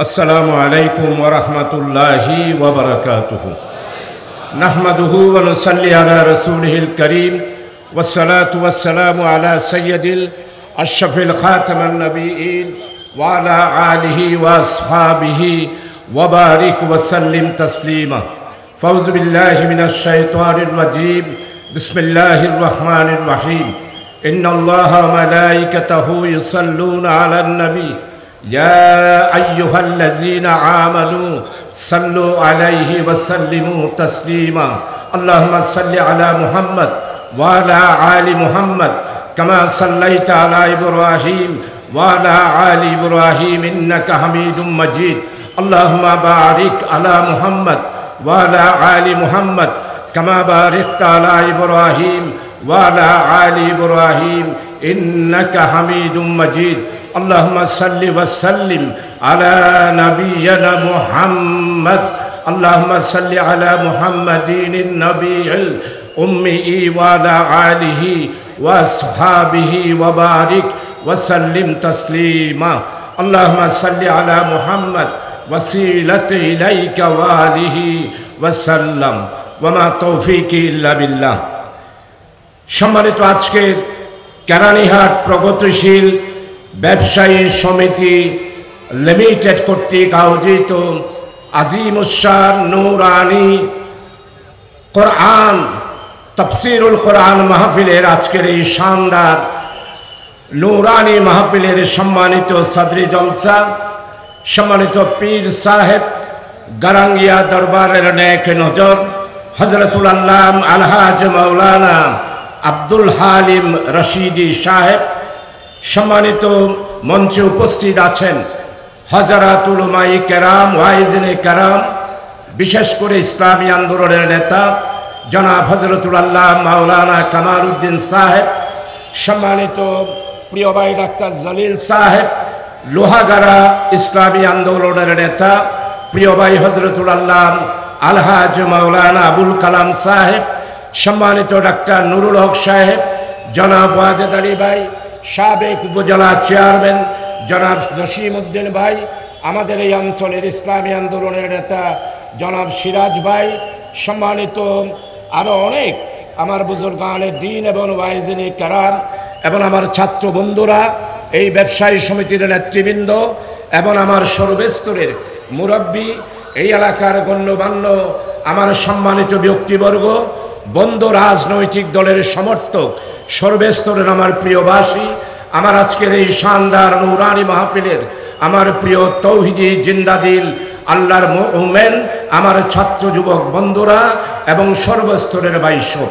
अस्सलामु अलैकुम व रहमतुल्लाहि व बरकातुहु। नहमदुहु व नुसल्ली अला रसूलिहिल करीम वस्सलातु वस्सलामु अला सय्यदिल अशरफिल खातमिन नबिय्यीन व अला आलिहि व अस्हाबिहि व बारिक व सल्लिम तस्लीमा। फ़ौज़ु बिल्लाहि मिनश शैतानिर रजीम। बिस्मिल्लाहिर रहमानिर रहीम। इन्नल्लाह व मलाइकतहु युसल्लूना अलन नबी या अय्युहल्लज़ीना आमनू सल्लु अलैहि वसल्लिमू तस्लीमा। अल्लाहुम्मा सल्लि अला मुहम्मद व अला आलि मुहम्मद कमा सल्लैता अला इब्राहीम व अला आलि इब्राहीम इन्नका हमीदुम मजीद। अल्लाहुम्मा बारिक अला मुहम्मद व अला आलि मुहम्मद कमा बारकता अला इब्राहीम व अला आलि इब्राहीम इन्नका हमीदुम मजीद। अल्लाहुम्मा सल्लि व सल्लिम अला नबिय्यिना मुहम्मद। अल्लाहुम्मा सल्लि अला मुहम्मदिन नबिय्यिल उम्मी व अला आलिहि व अस्हाबिहि व बारिक व सल्लिम तस्लीमा। अल्लाहुम्मा सल्लि अला मुहम्मद वसीलति इलैका व आलिहि व सल्लम व मा तौफीकी इल्ला बिल्लाह। सम्मानित আজকের কেরানীহাট প্রগতিশীল ব্যবসায়ী সমিতি লিমিটেড কর্তৃক আয়োজিত আজিমুশান নুরানি কোরআন তাফসীরুল কোরআন মাহফিলের আজকের এই শানদার নুরানি মাহফিলের সম্মানিত সদরি জলসা, সম্মানিত পীর সাহেব গারাঙ্গিয়া দরবারের নেক নজর হযরতুল আল্লাম আলহাজ মাওলানা আব্দুল হালিম রশিদি সাহেব, সম্মানিত মঞ্চে উপস্থিত আছেন হাজারাতুল উলামায়ে কেরাম ওয়াইজিনে কেরাম, বিশেষ করে ইসলামী আন্দোলনের নেতা জনাব হযরতুল আল্লাহ মাওলানা কামাল উদ্দিন সাহেব, সম্মানিত প্রিয় ভাই ডাক্তার জলিল সাহেব, লোহাগাড়া ইসলামী আন্দোলনের নেতা প্রিয় ভাই হযরতুল আল্লাহ আলহাজ মাওলানা আবুল কালাম সাহেব, সম্মানিত ডাক্তার নুরুল হক সাহেব, জনাব ওয়াজেদ আলী ভাই, সাবেক উপজেলা চেয়ারম্যান জনাব জসিম উদ্দিন ভাই, আমাদের এই অঞ্চলের ইসলামী আন্দোলনের নেতা জনাব সিরাজ ভাই, সম্মানিত আরও অনেক আমার বুজুর্গানে দ্বীন এবং ওয়াইজিনে কেরাম এবং আমার ছাত্র বন্ধুরা, এই ব্যবসায়ী সমিতির নেতৃবৃন্দ এবং আমার সর্বস্তরের মুরব্বী, এই এলাকার গণ্যমান্য আমার সম্মানিত ব্যক্তিবর্গ, বন্ধু, রাজনৈতিক দলের সমর্থক, সর্বস্তরের আমার প্রিয়বাসী, আমার আজকের এই শানদার নুরানি মাহফিলের আমার প্রিয় তৌহিদি জিন্দাদিল আল্লাহর মুমিন আমার ছাত্র যুবক বন্ধুরা এবং সর্বস্তরের বাইশো,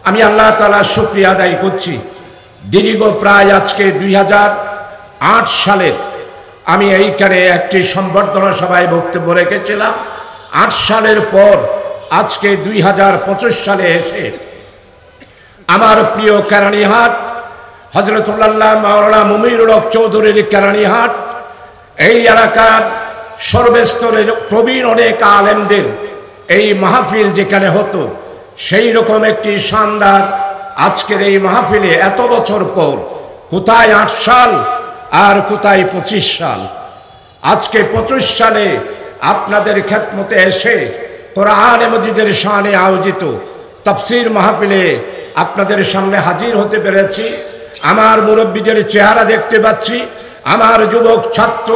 আমি আল্লাহ তাআলার শুকরিয়া আদায় করছি। দীর্ঘ প্রায় আজকে 2008 সালের আমি এইখানে একটি সম্বর্ধনা সভায় বক্তব্য রেখেছিলাম। 8 সালের পর আজকে 2025 সালে এসে আমার প্রিয় কেরানীহাট হযরতুল্লাহ মাওলানা মুমিনুল হক চৌধুরীর কেরানীহাট, এই এলাকার সর্বস্তরের প্রবীণ অনেক আলেমদের এই মাহফিল যেখানে হতো, সেই রকম একটি শানদার আজকের এই মাহফিলে এত বছর পর কোথায় 8 সাল আর কোথায় 25 সাল, আজকে 25 সালে আপনাদের খেদমতে এসে কোরআন মজিদের শানে আয়োজিত তাফসীর মাহফিলে আপনাদের সামনে হাজির হতে পেরেছি। আমার মুরব্বীদের চেহারা দেখতে পাচ্ছি, আমার যুবক ছাত্র,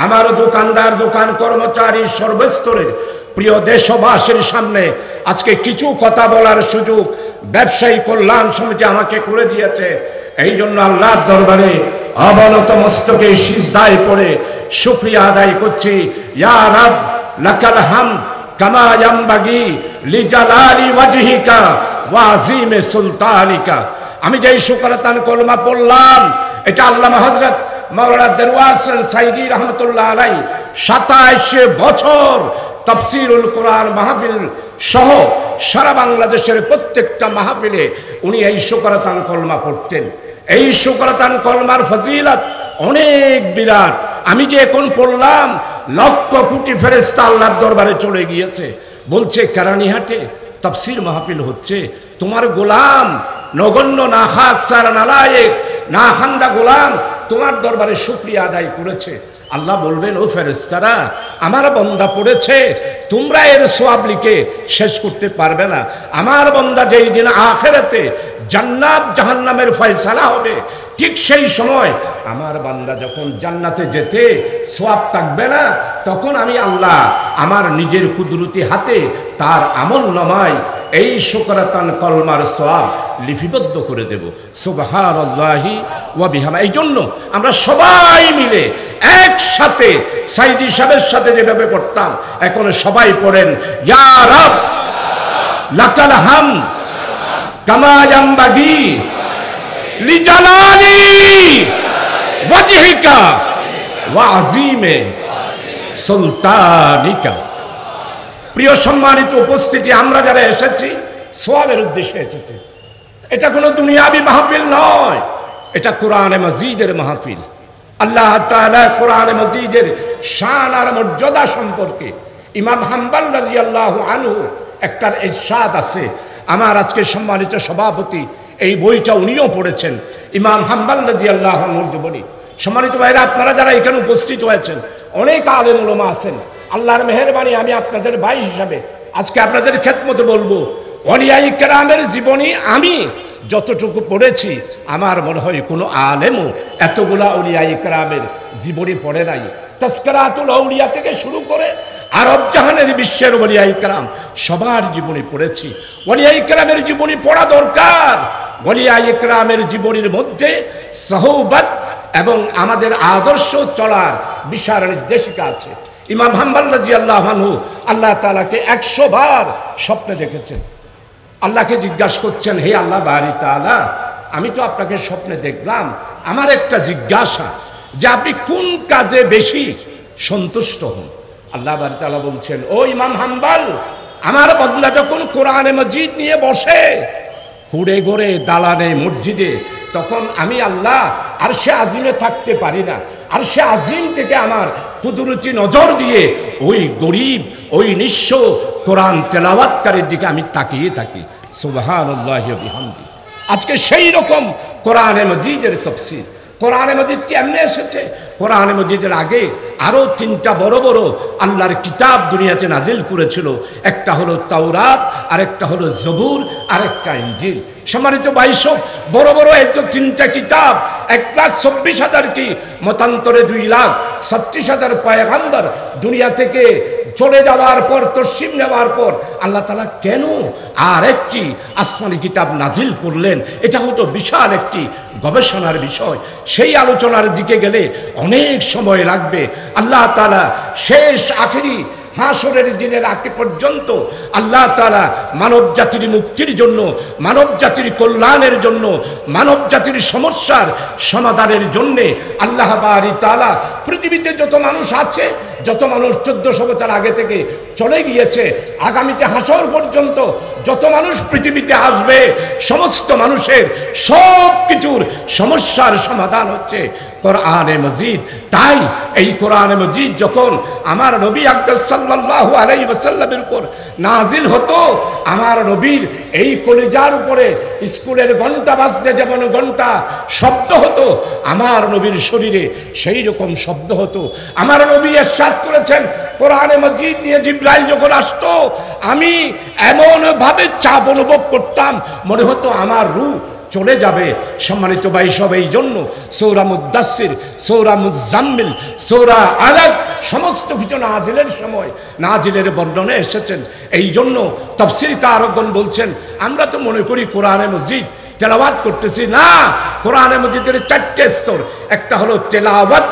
আমার দোকানদার, দোকান কর্মচারী, সর্বস্তরের প্রিয় দেশবাসীর সামনে আজকে কিছু কথা বলার সুযোগ ব্যবসায়ী কল্যাণ সমিতি আমাকে করে দিয়েছে। এই জন্য আল্লাহর দরবারে অবনত মস্তকে সিজদায় পড়ে শুকরিয়া আদায় করছি। ইয়া রাব লাকাল হামদ কামা ইয়ামবাগি লিজালালি ওয়াজহিকা ওয়া আযীমি সুলতানিকা। আমি যেই শুকরাতান কলমা পড়লাম, এটা আল্লামা হযরত মাওলানা দেরওয়ার হোসেন সাইদি রহমাতুল্লাহ আলাইহি 27 বছর তাফসীরুল কোরআন মাহফিল সহ সারা বাংলাদেশের প্রত্যেকটা মাহফিলে উনি এই শুকরাতান কলমা পড়তেন। এই শুকরাতান কলমার ফজিলত অনেক বিরাট। আমি যে এখন পড়লাম, লক্ষ কোটি ফেরেশতা আল্লাহর দরবারে চলে গিয়েছে, বলছে কেরানীহাটে তাফসীর মাহফিল হচ্ছে, তোমার গোলাম নগণ্য না খাক সার নালায়েক না খান্দা গোলাম তোমার দরবারে শুকরিয়া আদায় করেছে। আল্লাহ বলবেন, ও ফেরেশতারা, আমার বান্দা পড়েছে, তোমরা এর সওয়াব লিখে শেষ করতে পারবে না। আমার বান্দা যেই দিন আখিরাতে জান্নাত জাহান্নামের ফয়সালা হবে, ঠিক সেই সময় আমার বান্দা যখন জান্নাতে যেতে সওয়াব থাকবে না, তখন আমি আল্লাহ আমার নিজের কুদরতি হাতে তার আমল নামায় এই শুকরাতান কলমার সওয়াব লিপিবদ্ধ করে দেব। সুবহানাল্লাহি ওয়া বিহামদিহি। এই জন্য আমরা সবাই মিলে একসাথে সাইদি সাহেবের সাথে যেভাবে পড়তাম, এখন সবাই পড়েন, ইয়া রাব লাকাল হামদ কামা ইয়ানবাগি লিজালালি ওয়াজহিকা ওয়া আযীমে সুলতানিকা। প্রিয় সম্মানিত উপস্থিতি, আমরা যারা এসেছি সওয়াবের উদ্দেশ্যে এসেছি। এটা কোনো দুনিয়াবি মাহফিল নয়, এটা কোরআনে মাজিদের মাহফিল। আল্লাহ তাআলা কোরআনে মাজিদের শান আর মর্যাদা সম্পর্কে ইমাম হাম্বল রাদিয়াল্লাহু আনহু একটা ইরশাদ আছে। আমার আজকে সম্মানিত সভাপতি এই বইটা উনিও পড়েছেন, ইমাম হাম্বল রাদিয়াল্লাহু আনহুর জীবনী। সম্মানিত ভাইরা, আপনারা যারা এখানে উপস্থিত হয়েছেন, অনেক আলেম ওলামা আছেন। আল্লাহর মেহেরবানি, আমি আপনাদের ভাই হিসাবে আজকে আপনাদের খেদমতে বলবো, ওলিয়ায়ে কেরামের জীবনী আমি যতটুকু পড়েছি, আমার মনে হয় কোনো আলেমও এতগুলা ওলিয়ায়ে কেরামের জীবনী পড়ে নাই। তাজকিরাতুল আউলিয়া থেকে শুরু করে আরব জাহানের বিশ্বের ওলিয়ায়ে কেরাম সবার জীবনী পড়েছি। ওলিয়ায়ে কেরামের জীবনী পড়া দরকার। ওলিয়ায়ে কেরামের জীবনীর মধ্যে সহবত এবং আমাদের আদর্শ চলার বিশাল নির্দেশিকা আছে। ইমাম হাম্বল রাদিয়াল্লাহু আনহু আল্লাহ তাআলাকে 100 বার স্বপ্নে দেখেছেন। আল্লাহকে জিজ্ঞাসা করছেন, হে আল্লাহ বারি তাআলা, আমি তো আপনাকে স্বপ্নে দেখলাম, আমার একটা জিজ্ঞাসা যে আপনি কোন কাজে বেশি সন্তুষ্ট হন? আল্লাহ বারি তাআলা বলছেন, ও ইমাম হাম্বল, আমার বান্দা যখন কোরআনে মাজিদ নিয়ে বসে ঘুরে ঘুরে দালানে মসজিদে, তখন আমি আল্লাহ আরশে আজিমে থাকতে পারি না। আরশে আজিম থেকে আমার কুদরতি নজর দিয়ে ওই গরিব, ওই নিঃস্ব কোরআন তেলাওয়াতকারীর দিকে আমি তাকিয়ে থাকি। সুবহানাল্লাহি ওয়া বিহামদিহি। আজকে সেই রকম কোরআনে মাজিদের তাফসীর। কোরআনে মাজিদ কি এমনি এসেছে? কোরআনে মাজিদের আগে আরো 3টা বড় বড় আল্লাহর কিতাব দুনিয়াতে নাজিল করেছিল। একটা হলো তাওরাত, আরেকটা হলো জবুর, আরেকটা ইনজিল। সম্মানিত ভাইসো, বড় বড় এই 3টা কিতাব 1,24,000 কি মতান্তরে 2,36,000 পয়গম্বর দুনিয়া থেকে চলে যাওয়ার পর, তসলিম নেওয়ার পর আল্লাহ তাআলা কেন আর একটি আসমানি কিতাব নাজিল করলেন? এটা হতো বিশাল একটি গবেষণার বিষয়। সেই আলোচনার দিকে গেলে অনেক সময় লাগবে। আল্লাহ তাআলা শেষ আখেরি হাসরের দিনের আগে পর্যন্ত আল্লাহ তাআলা মানব জাতির মুক্তির জন্য, মানব জাতির কল্যাণের জন্য, মানব জাতির সমস্যার সমাধানের জন্য আল্লাহ বারি তাআলা পৃথিবীতে যত মানুষ আছে, যত মানুষ 1400 বছর আগে থেকে চলে গিয়েছে, আগামীতে হাসর পর্যন্ত যত মানুষ পৃথিবীতে আসবে, সমস্ত মানুষের সব কিছুর সমস্যার সমাধান হচ্ছে কোরআনে মাজিদ। তাই এই কোরআনে মাজিদ যখন আমার নবী আকরাম সাল্লাল্লাহু আলাইহি ওয়াসাল্লামের উপর নাজিল হতো, আমার নবীর এই কলিজার উপরে স্কুলের ঘন্টা বাজলে যেমন ঘন্টা শব্দ হতো, আমার নবীর শরীরে সেই রকম শব্দ হতো। আমার নবী ইরশাদ করেছেন, কোরআনে মাজিদ নিয়ে জিবরাইল যখন আসতো, আমি এমন ভাবে চাপ অনুভব করতাম, মনে হতো আমার রূহ চলে যাবে। সম্মানিত ভাই, সব এই জন্য সূরা মুদ্দাসসির, সূরা মুজাম্মিল, সূরা আলাক সমস্ত কিছু নাজিলের সময় নাজিলের বর্ণনা এসেছেন। এই জন্য তাফসীরকারগণ বলছেন, আমরা তো মনে করি কোরআনে মাজিদ তেলাওয়াত করতেছি। না, কোরআনে মাজিদের 4টে স্তর। একটা হলো তেলাওয়াত,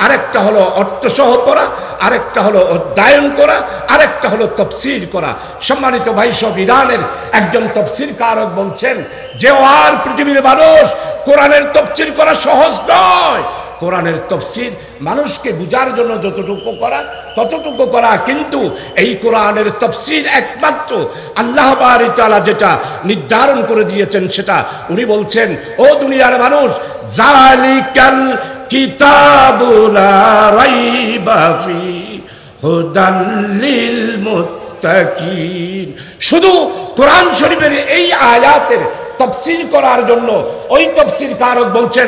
আরেকটা হলো অর্থসহ পড়া, আরেকটা হলো অধ্যয়ন করা, আরেকটা হলো তাফসীর করা। সম্মানিত ভাই, সব ইরানের একজন তাফসীরকারক বলছেন যে আর পৃথিবীর মানুষ, কোরআনের তাফসীর করা সহজ নয়। কোরআনের তাফসীর মানুষকে বুঝার জন্য যতটুকু করা ততটুকু করা, কিন্তু এই কোরআনের তাফসীর একমাত্র আল্লাহ বারি তাআলা যেটা নির্ধারণ করে দিয়েছেন সেটা উনি বলছেন, ও দুনিয়ার মানুষ, জালিকাল কিতাবু লা রাইবা ফি হুদাল লিল মুত্তাকিন। শুধু কোরআন শরীফের এই আয়াতের তাফসীর করার জন্য ওই তাফসীরকারক বলছেন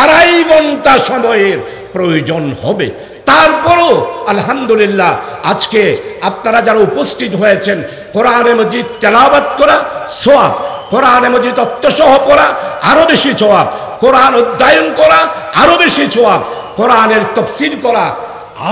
2.5 ঘন্টা সময়ের প্রয়োজন হবে। তারপরও আলহামদুলিল্লাহ আজকে আপনারা যারা উপস্থিত হয়েছেন, কোরআনে মজিদ তেলাওয়াত করা সওয়াব, কোরআনে মজিদ অর্থসহ পড়া আরো বেশি সওয়াব, কোরআন অধ্যয়ন করা আরো বেশি সওয়াব, কোরআনের তাফসীর করা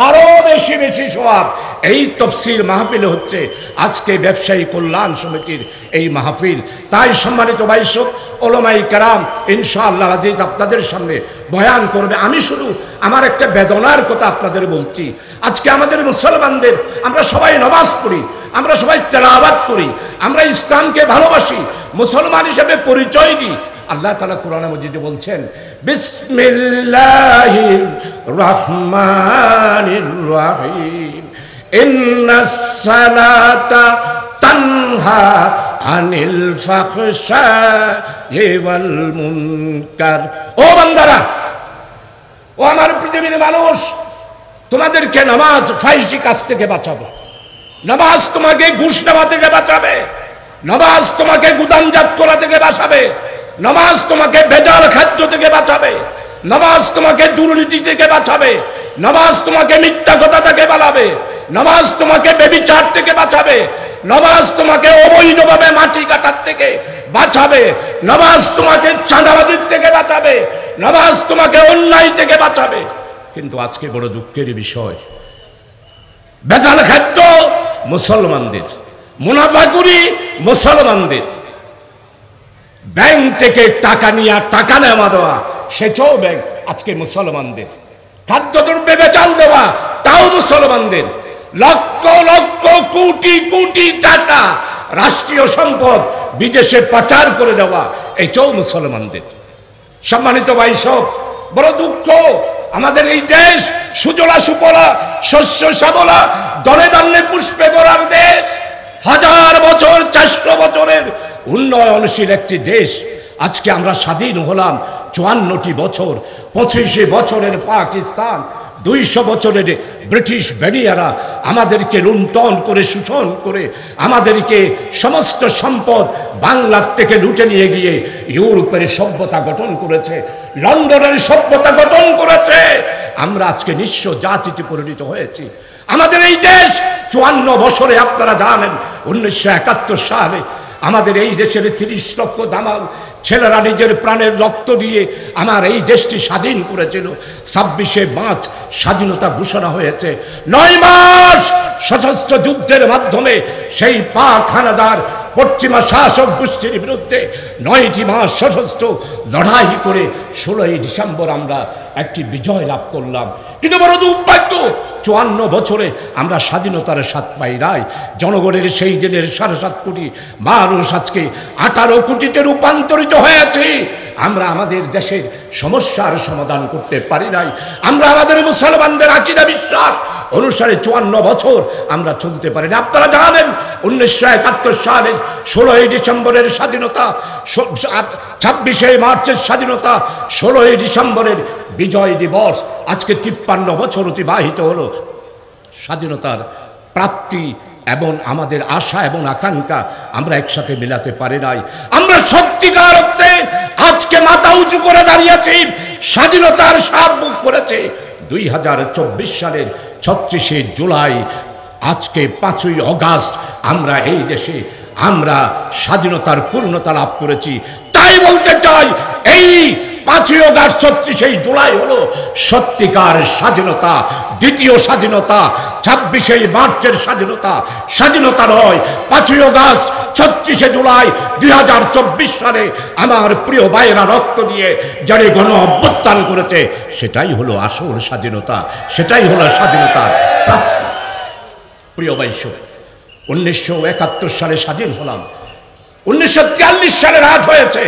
আরো বেশি বেশি সওয়াব। এই তাফসীর মাহফিল হচ্ছে আজকে ব্যবসায়ী কল্যাণ সমিতির এই মাহফিল। তাই সম্মানিত ভাইসব ওলামায়ে কেরাম ইনশাআল্লাহ আজিজ আপনাদের সামনে বয়ান করবে। আমি শুধু আমার একটা বেদনার কথা আপনাদের বলছি। আজকে আমাদের মুসলমানদের, আমরা সবাই নামাজ পড়ি, আমরা সবাই তেলাওয়াত করি, আমরা ইসলামকে ভালোবাসি, মুসলমান হিসেবে পরিচয় দিই। আল্লাহ তাআলা কোরআনে মজিদে বলছেন বিসমিল্লাহির রহমানির রহিম ইন্নাস সালাতা তানহা আনিল ফাহশাই ওয়াল মুনকার। ও বান্দারা, ও আমার পৃথিবীর মানুষ, তোমাদেরকে নামাজ ফাহিশি কাজ থেকে বাঁচাবে, নামাজ তোমাকে ঘুষ নেওয়া থেকে বাঁচাবে, নামাজ তোমাকে গুদামজাত করা থেকে বাঁচাবে, নামাজ তোমাকে ভেজাল খাদ্য থেকে বাঁচাবে, নামাজ তোমাকে দুর্নীতি থেকে বাঁচাবে, নামাজ তোমাকে মিথ্যা কথা থেকে বাঁচাবে, নামাজ তোমাকে ব্যভিচার থেকে বাঁচাবে, নামাজ তোমাকে অবৈধভাবে মাটি কাটার থেকে বাঁচাবে, নামাজ তোমাকে চাঁদাবাজির থেকে বাঁচাবে, নামাজ তোমাকে অন্যায় থেকে বাঁচাবে। কিন্তু আজকে বড় দুঃখের বিষয়, ভেজাল খাদ্য মুসলমানদের, মুনাফাকুরি মুসলমানদের, ব্যাংক থেকে টাকা নিয়ে টাকা নেওয়া দেওয়া সেটাও ব্যাংক আজকে মুসলমানদের, খাদ্যদ্রব্যে ভেজাল দেওয়া তাও মুসলমানদের, লক্ষ লক্ষ কোটি কোটি টাকা রাষ্ট্রীয় সম্পদ বিদেশে পাচার করে দেওয়া এটাও মুসলমানদের। সম্মানিত ভাইসব, বড় দুঃখ, আমাদের এই দেশ সুজলা সুফলা শস্য শ্যামলা দলে ধান্যে পুষ্পে ভরার দেশ, 1000 বছর 400 বছরের উন্নয়নশীল একটি দেশ। আজকে আমরা স্বাধীন হলাম 54টি বছর, 25 বছরের পাকিস্তান, 200 বছরের ব্রিটিশ বেনিয়ারা আমাদেরকে লুণ্ঠন করে শোষণ করে আমাদেরকে সমস্ত সম্পদ বাংলার থেকে লুটে নিয়ে গিয়ে ইউরোপের সভ্যতা গঠন করেছে, লন্ডনের সভ্যতা গঠন করেছে। আমরা আজকে নিঃস্ব জাতিতে পরিণত হয়েছি। আমাদের এই দেশ 54 বছরে, আপনারা জানেন 1971 সালে আমাদের এই দেশের 30 লক্ষ দামাল ছেলেরা নিজের প্রাণের রক্ত দিয়ে আমার এই দেশটি স্বাধীন করেছিল। 26শে মার্চ স্বাধীনতা ঘোষণা হয়েছে। 9 মাস সশস্ত্র যুদ্ধের মাধ্যমে সেই পাক হানাদার পশ্চিমা শাসক গোষ্ঠীর বিরুদ্ধে 9টি মাস সশস্ত্র লড়াই করে 16ই ডিসেম্বর আমরা একটি বিজয় লাভ করলাম। কিন্তু বড় দুর্ভাগ্য, 54 বছরে আমরা স্বাধীনতার স্বাদ পাই নাই। জনগণের সেই দিনের 7.5 কোটি মানুষ আজকে 18 কোটিতে রূপান্তরিত হয়েছে। আমরা আমাদের দেশের সমস্যার সমাধান করতে পারি নাই। আমরা আমাদের মুসলমানদের আকীদা বিশ্বাস অনুসারে 54 বছর আমরা চলতে পারি না। আপনারা জানেন 1971 সালের 16ই ডিসেম্বরের স্বাধীনতা, 26শে মার্চের স্বাধীনতা, 16ই ডিসেম্বরের বিজয় দিবস, আজকে 53 বছর অতিবাহিত হলো। স্বাধীনতার প্রাপ্তি এবং আমাদের আশা এবং আকাঙ্ক্ষা আমরা একসাথে মিলাতে পারি নাই। আমরা সত্যিকার অর্থে আজকে মাথা উঁচু করে দাঁড়িয়েছি, স্বাধীনতার স্বাদ মুখ করেছে। 2024 সালের 36শে জুলাই, আজকে 5ই অগাস্ট আমরা এই দেশে আমরা স্বাধীনতার পূর্ণতা লাভ করেছি। তাই বলতে চাই, এই 5ই অগাস্ট 36শে জুলাই হলো সত্যিকার স্বাধীনতা, দ্বিতীয় স্বাধীনতা। 26শে মার্চের স্বাধীনতা স্বাধীনতা নয়, 5ই অগাস্ট 36শে জুলাই 2024 সালে আমার প্রিয় ভাইয়েরা রক্ত দিয়ে যারা গণ অভ্যুত্থান করেছে, সেটাই হলো আসল স্বাধীনতা, সেটাই হলো স্বাধীনতার প্রাপ্তি। প্রিয় ভাইসো, 1971 সালে স্বাধীন হলাম, 1943 সালে রাত হয়েছে।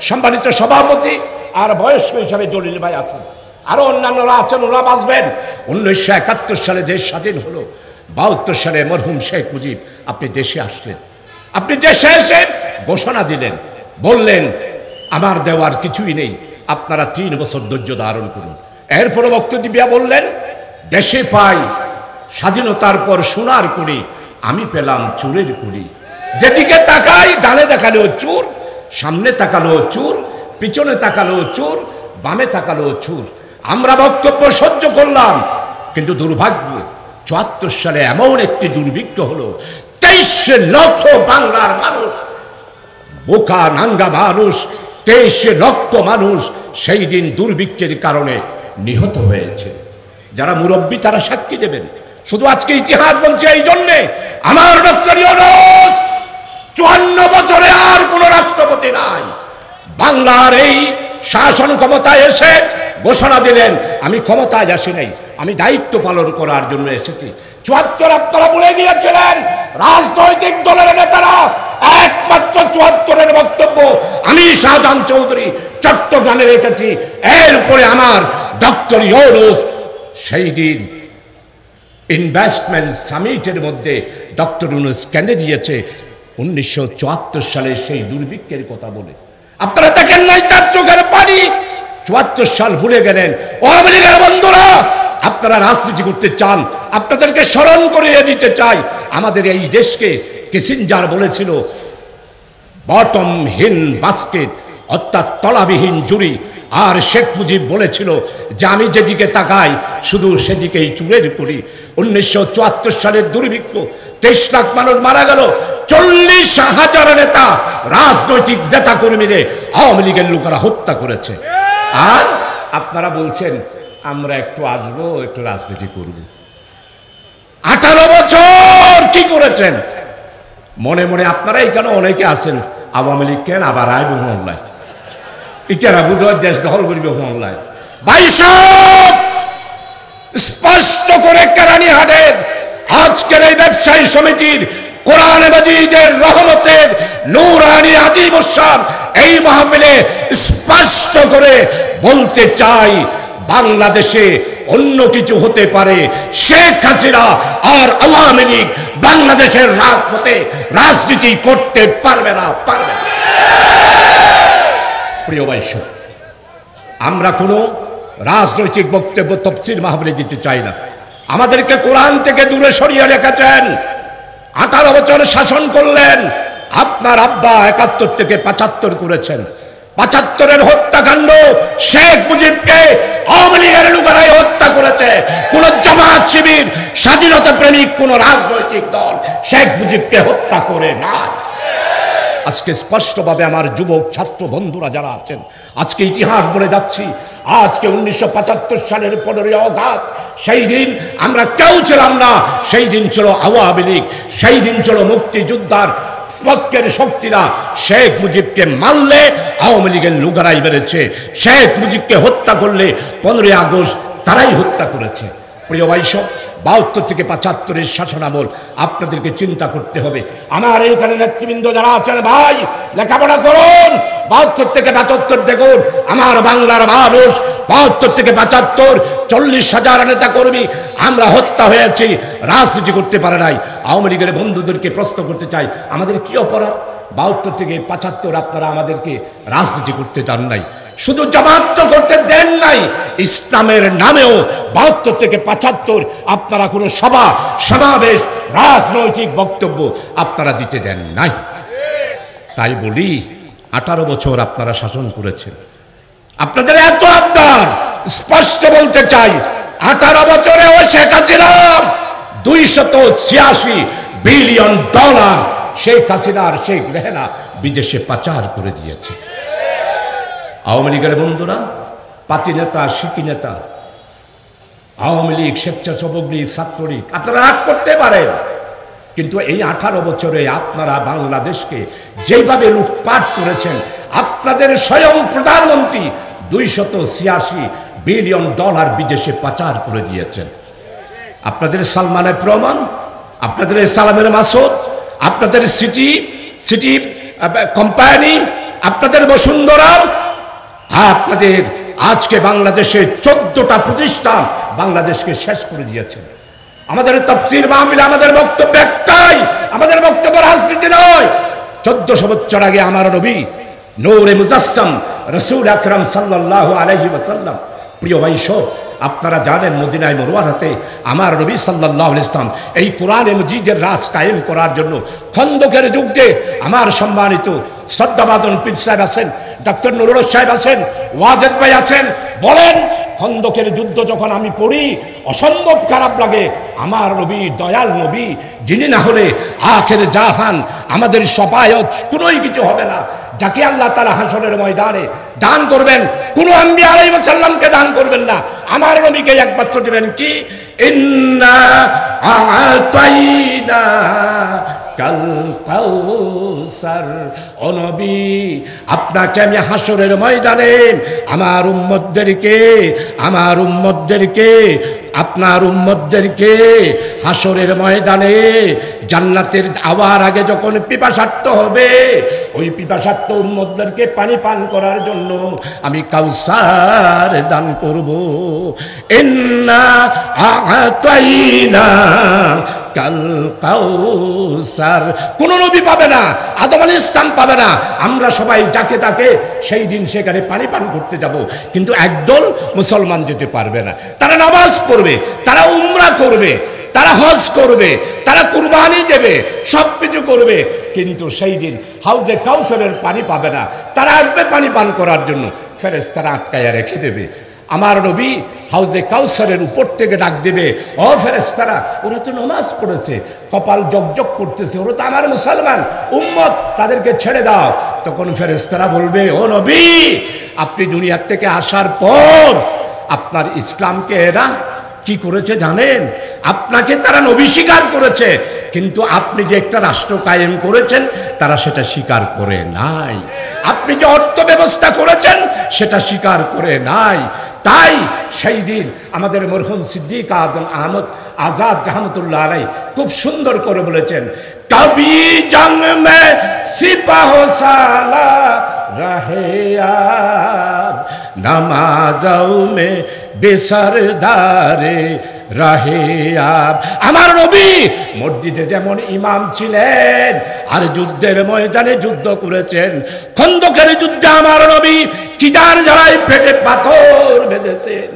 সম্মানিত সভাপতি আর বয়স্ক হিসাবে জলিল ভাই আছেন, আরো অন্যান্যরা আছেন, ওরা বাঁচবেন। 1971 সালে দেশ স্বাধীন হলো। 72 সালে মরহুম শেখ মুজিব আপনি দেশে আসলেন। আপনি দেশে এসে ঘোষণা দিলেন, বললেন আমার দেওয়ার কিছুই নেই, আপনারা 3 বছর ধৈর্য ধারণ করুন। এরপরে বক্তব্য দিয়া বললেন, দেশে পাই স্বাধীনতার পর সোনার কুড়ি, আমি পেলাম চুরের কুড়ি। যেদিকে তাকাই ডানে তাকালেও চুর, সামনে তাকালেও চুর, পিছনে তাকালেও চুর, বামে তাকালেও চুর। আমরা বক্তব্য সহ্য করলাম, কিন্তু দুর্ভাগ্য ৭৪ সালে এমন একটি দুর্ভিক্ষ হলো, ২৩ লক্ষ বাংলার মানুষ, বোকা নাঙ্গা মানুষ, ২৩ লক্ষ মানুষ সেই দিন দুর্ভিক্ষের কারণে নিহত হয়েছে। যারা মুরব্বী তারা সাক্ষী দেবেন। শুধু আজকে ইতিহাস বলছে এই জন্যে, আমার ডক্টর ইউনূস ৫৪ বছরে আর কোন রাষ্ট্রপতি নাই। বাংলার এই শাসন ক্ষমতায় এসে ঘোষণা দিলেন, আমি ক্ষমতায় আসি নাই, আমি দায়িত্ব পালন করার জন্য এসেছি। ৭৪ আপনারা বলে গিয়েছিলেন, রাজনৈতিক দলের নেতারা একমাত্র ৭৪-এর বক্তব্য আমি শাহজাহান চৌধুরী চট্টগ্রামে রেখেছি। এরপরে আমার ডক্টর ইউনূস সেই দিন ইনভেস্টমেন্ট সামিটের মধ্যে ডক্টর ইউনূস কেন দিয়েছে ১৯৭৪ সালে সেই দুর্ভিক্ষের কথা বলে। আপনারা দেখেন নাই তার চোখের পানি। ৭৪ সাল ভুলে গেলেন। আওয়ামী লীগের বন্ধুরা, আপনারা রাজনীতি করতে চান, আপনাদেরকে স্মরণ করিয়ে দিতে চাই, আমাদের এই দেশকে কিসিঞ্জার বলেছিল বটমহীন বাস্কেট, অর্থাৎ তলাবিহীন জুড়ি। আর শেখ মুজিব বলেছিল যে আমি যেদিকে তাকাই শুধু সেদিকেই চুরের করি। ১৯৭৪ সালের দুর্ভিক্ষ, ২৩ লাখ মানুষ মারা গেল, ৪০,০০০ নেতা, রাজনৈতিক নেতা কর্মীদের আওয়ামী লীগের লোকেরা হত্যা করেছে। আর আপনারা বলছেন আমরা একটু আসবো, একটু রাজনীতি করব। ১৮ বছর কি করেছেন? মনে মনে আপনারা এখানে অনেকে আছেন, আওয়ামী লীগ কেন আবার আইব মহল্লায়, ইটারা বুধবার দেশ দখল করবে মহল্লায়। ভাই সাহেব, স্পষ্ট করে কেরানীহাটের আজকের এই ব্যবসায়ী সমিতির কোরআনে মাজিদের রহমতের নূরানি আজিম উৎসব এই মাহফিলে স্পষ্ট করে বলতে চাই, বাংলাদেশে অন্য কিছু হতে পারে, শেখ হাসিনা আর আওয়ামী লীগ বাংলাদেশের রাজপথে রাজনীতি করতে পারবে না। প্রিয় ভাই, আমরা কোনো রাজনৈতিক বক্তব্য তাফসীর মাহফিলে দিতে চাই না। আমাদেরকে কোরআন থেকে দূরে সরিয়ে রেখেছেন। 18 বছর শাসন করলেন। আপনার আব্বা ৭১ থেকে ৭৫ করেছেন। ৭৫-এর হত্যাকাণ্ড শেখ মুজিবকে আওয়ামী লীগের লোকেরাই হত্যা করেছে। কোন জামাত শিবির স্বাধীনতা প্রেমিক কোন রাজনৈতিক দল শেখ মুজিবকে হত্যা করে না। আজকে স্পষ্টভাবে আমার যুবক ছাত্র বন্ধুরা যারা আছেন, আজকে ইতিহাস বলে যাচ্ছি। আজকে ১৯৭৫ সালের ১৫ই অগাস্ট, সেই দিন আমরা কেউ ছিলাম না। সেই দিন ছিল আওয়ামী লীগ, সেই দিন ছিল মুক্তিযোদ্ধার পক্ষের শক্তিরা। শেখ মুজিবকে মারলে আওয়ামী লীগের লোকেরাই বেড়েছে, শেখ মুজিবকে হত্যা করলে 15ই আগস্ট তারাই হত্যা করেছে। প্রিয় ভাই, ৭২ থেকে ৭৫-এর শাসনামল আপনাদেরকে চিন্তা করতে হবে। আমার এইখানে নেতৃবৃন্দ যারা আছেন, ভাই লেখাপড়া করুন। ৭২ থেকে ৭৫ দেখুন, আমার বাংলার মানুষ ৭২ থেকে ৭৫, ৪০,০০০ নেতা কর্মী আমরা হত্যা হয়েছি, রাজনীতি করতে পারে নাই। আওয়ামী লীগের বন্ধুদেরকে প্রশ্ন করতে চাই, আমাদের কি অপরাধ? ৭২ থেকে ৭৫ আপনারা আমাদেরকে রাজনীতি করতে চান নাই, শুধু জামাত করতে দেন নাই, ইসলামের নামেও ৭২ থেকে ৭৫ আপনারা কোনো সভা সমাবেশ রাজনৈতিক বক্তব্য আপনারা দিতে দেন নাই। তাই বলি, 18 বছর আপনারা শাসন করেছেন। আপনাদের এত আবদার, স্পষ্ট বলতে চাই, 18 বছরে ও শেখ হাসিনা $286 বিলিয়ন শেখ হাসিনার শেখ রেহানা বিদেশে পাচার করে দিয়েছে। আওয়ামী লীগের বন্ধুরা, পাতি নেতা, শিকি নেতা, আওয়ামী লীগ, স্বেচ্ছাসেবক লীগ, ছাত্রলীগ, আপনারা রাগ করতে পারেন, কিন্তু এই 18 বছরে আপনারা বাংলাদেশকে যেভাবে লুটপাট করেছেন, আপনাদের স্বয়ং প্রধানমন্ত্রী $286 বিলিয়ন বিদেশে পাচার করে দিয়েছেন। আপনাদের সালমানের প্রমাণ, আপনাদের সালামের মাসুদ, আপনাদের সিটি কোম্পানি, আপনাদের বসুন্ধরা, আপনাদের আজকে বাংলাদেশে 14টা প্রতিষ্ঠান বাংলাদেশকে শেষ করে দিয়েছে। আমাদের তাফসীর মাহফিলে আমাদের বক্তব্য একটাই, আমাদের বক্তব্য রাজনীতি নয়। 1400 বছর আগে আমার নবী নূরে মুজাসসাম রাসূল আকরাম সাল্লাল্লাহু আলাইহি ওয়াসাল্লাম, প্রিয় ভাই সব আপনারা জানেন, মদিনায় মুনাওয়ারাতে আমার নবী সাল্লাল্লাহু আলাইহি ওয়াসাল্লাম এই কোরআনে মজিদের রাজ কায়েম করার জন্য খন্দকের যুদ্ধে আমার সম্মানিত শ্রদ্ধাভাজন পীর সাহেব আছেন, ডক্টর নুরুল সাহেব আছেন, ওয়াজেদ ভাই আছেন, বলেন খন্দকের যুদ্ধ যখন আমি পড়ি অসম্ভব খারাপ লাগে। আমার নবী দয়াল নবী, যিনি না হলে আখের জাহান আমাদের সফায়ত কোনোই কিছু হবে না, যাকে আল্লাহ তাআলা হাসরের ময়দানে দান করবেন, কোন আম্বিয়া আলাইহিস সালামকে দান করবেন না, আমার নবীকে একমাত্র দিবেন। কি? ইন্না আ'তাইনা কাল কাউসার। ও নবী, আপনাকে আমি হাসরের ময়দানে আমার উম্মতদেরকে আপনার উম্মতদেরকে হাসরের ময়দানে জান্নাতের আওয়ার আগে যখন পিপাসার্ত হবে, ওই পিপাসার্ত উম্মতদেরকে পানি পান করার জন্য আমি কাউসার দান করব। ইন্না আ'তাইনা কাল কাউসার। কোন নবী পাবে না, আদম আলাইহিস সালাম পাবে না, আমরা সবাই যাকে তাকে সেই দিন সেখানে পানি পান করতে যাব। কিন্তু একদল মুসলমান যেতে পারবে না। তারা নামাজ পড়বে, তারা উমরা করবে, তারা হজ করবে, তারা কুরবানি দেবে, সব কিছু করবে, কিন্তু সেই দিন হাউজে কাউসারের পানি পাবে না। তারা আসবে পানি পান করার জন্য, ফেরেশতারা আটকায়া রেখে দেবে। আমার নবী হাউজে কাউসারের উপর থেকে ডাক দেবে, ও ফেরেশতারা, ওরা তো নামাজ পড়েছে, কপাল জগজগ করতেছে, ওরা তো আমার মুসলমান উম্মত, তাদেরকে ছেড়ে দাও। তখন ফেরেশতারা বলবে, ও নবী, আপনি দুনিয়ার থেকে আসার পর আপনার ইসলামকে এরা কি করেছে জানেন? আপনাকে তারা নবী স্বীকার করেছে, কিন্তু আপনি যে একটা রাষ্ট্র কায়েম করেছেন তারা সেটা স্বীকার করে নাই। আপনি যে অর্থ ব্যবস্থা করেছেন সেটা স্বীকার করে নাই। তাই সেই দিন আমাদের মরহুম সিদ্দিক আহমদ আজাদ রহমতুল্লাহ আলাইহি খুব সুন্দর করে বলেছেন, কবি জং মে সিপাহ সালা রহে আব, নামাজও মে বেসরদারে রাহে আব। আমার নবী মসজিদে যেমন ইমাম ছিলেন আর যুদ্ধের ময়দানে যুদ্ধ করেছেন। খন্দকের যুদ্ধে আমার নবী কিদার জ্বালায় পেটে পাথর বেঁধেছেন।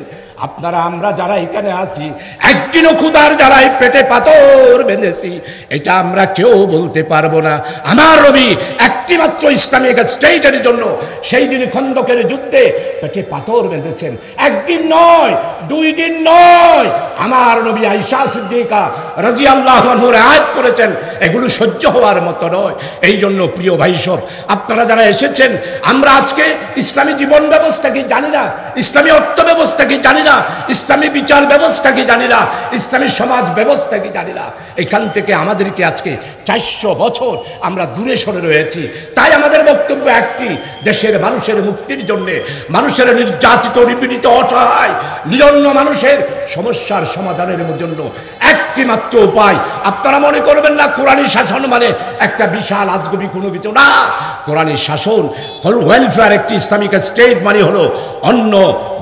আপনারা আমরা যারা এখানে আছি একদিনও ক্ষুধার জ্বালায় পেটে পাথর বেঁধেছি এটা আমরা কেউ বলতে পারবো না। আমার নবী একটিমাত্র ইসলামিক স্টেটের জন্য সেই দিন খন্দকের যুদ্ধে পেটে পাথর বেঁধেছেন। একদিন নয়, 2 দিন নয়। আমার নবী আয়েশা সিদ্দিকা রাদিয়াল্লাহু আনহা আয়াত করেছেন, এগুলো সহ্য হওয়ার মতো নয়। এই জন্য প্রিয় ভাই সব, আপনারা যারা এসেছেন, আমরা আজকে ইসলামী জীবন ব্যবস্থা কি জানি না, ইসলামী অর্থ ব্যবস্থা কি জানি না, ইসলামী বিচার ব্যবস্থা কি জানি না, ইসলামী সমাজ ব্যবস্থা কি জানি না। এখান থেকে আমাদেরকে আজকে 400 বছর আমরা দূরে সরে রয়েছি। তাই আমাদের বক্তব্য একটি, দেশের মানুষের মুক্তির জন্যে, মানুষের নির্যাতিত নিপীড়িত অসহায় নিরন্ন মানুষের সমস্যার সমাধানের জন্য একটি মাত্র উপায়। আপনারা মনে করবেন না কোরআনী শাসন মানে একটা বিশাল আজগবি কোনো কিছু না। কোরআনী শাসন, ওয়েলফেয়ার, একটি ইসলামিক স্টেট মানে হলো অন্ন,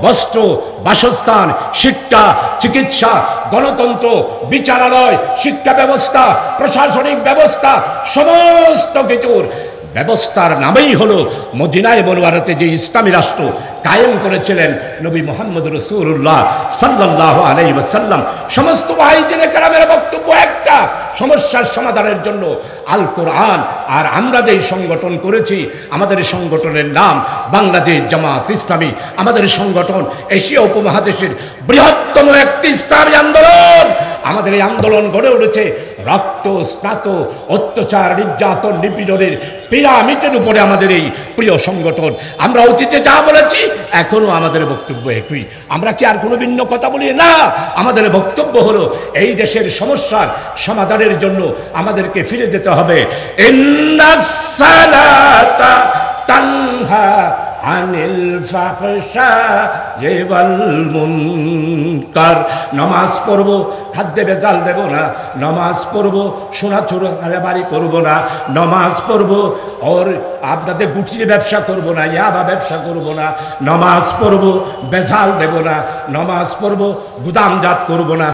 বস্ত্র, বাসস্থান, শিক্ষা, চিকিৎসা, গণতন্ত্র, বিচারালয়, শিক্ষা ব্যবস্থা, প্রশাসনিক ব্যবস্থা, সমস্ত কিছুর ব্যবস্থার নামেই হলো মদিনায়ে মুনাওয়ারাতে যে ইসলামী রাষ্ট্র কায়েম করেছিলেন নবী মুহাম্মদ রাসূলুল্লাহ সাল্লাল্লাহু আলাইহি ওয়াসাল্লাম। সমস্ত ভাইদের কেরামের বক্তব্য একটা, সমস্যার সমাধানের জন্য আল কোরআন। আর আমরা যেই সংগঠন করেছি, আমাদের সংগঠনের নাম বাংলাদেশ জামাত ইসলামী। আমাদের সংগঠন এশিয়া উপমহাদেশের বৃহত্তম একটি ইসলামী আন্দোলন। আমাদের এই আন্দোলন গড়ে উঠেছে রক্ত স্নাত অত্যাচার নির্যাতন নিপীড়নের পিরামিডের উপরে আমাদের এই প্রিয় সংগঠন। আমরা অতীতে যা বলেছি এখনো আমাদের বক্তব্য একই। আমরা কি আর কোনো ভিন্ন কথা বলি না? আমাদের বক্তব্য হলো এই দেশের সমস্যার সমাধানের জন্য আমাদেরকে ফিরে যেতে হবে। ইন্নাস সালাতা তানহা আনিল ফাহশাই ওয়াল মুনকার। নামাজ পড়ব, খাদ্যে ভেজাল দেব না। নামাজ পড়ব, সোনা চোরাবাড়ি করব না। নামাজ পড়ব, ওর আপনাদের গুটির ব্যবসা করব না, ইয়াবা ব্যবসা করব না। নামাজ পড়ব, ভেজাল দেব না। নামাজ পড়ব, গুদামজাত করব না।